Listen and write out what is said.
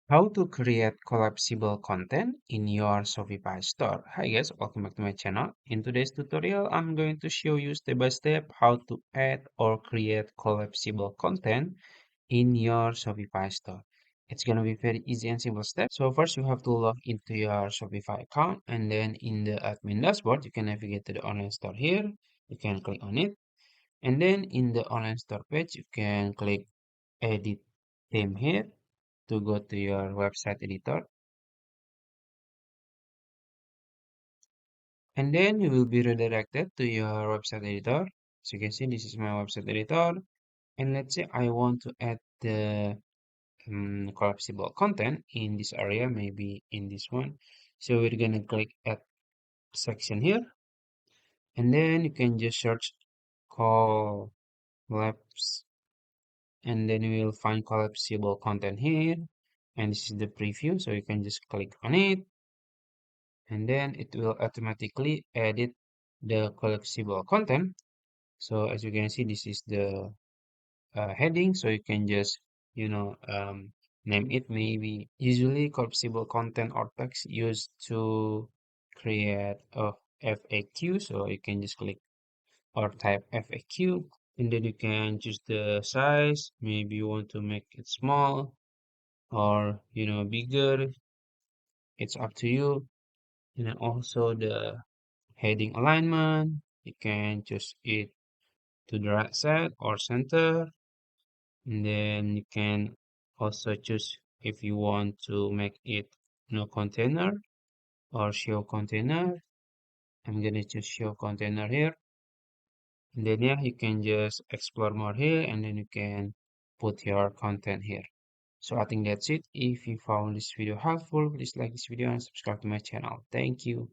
How to create collapsible content in your Shopify store. Hi guys, welcome back to my channel. In today's tutorial, I'm going to show you step by step how to add or create collapsible content in your Shopify store. It's gonna be very easy and simple step. So first you have to log into your Shopify account, and then in the admin dashboard, you can navigate to the online store here. You can click on it. And then in the online store page, you can click edit theme here to go to your website editor, and then you will be redirected to your website editor. So you can see this is my website editor, and let's say I want to add the collapsible content in this area, maybe in this one. So we're gonna click add section here, and then you can just search collapse, and then you will find collapsible content here, and this is the preview, so you can just click on it, and then it will automatically edit the collapsible content. So as you can see, this is the heading, so you can just name it. Maybe usually collapsible content or text used to create a FAQ, so you can just click or type FAQ, and then you can choose the size. Maybe you want to make it small or bigger. It's up to you. And then also the heading alignment, you can choose it to the right side or center, and then you can also choose if you want to make it no container or show container. I'm gonna choose show container here, and then yeah, you can just explore more here, and then you can put your content here. So I think that's it. If you found this video helpful, please like this video and subscribe to my channel. Thank you.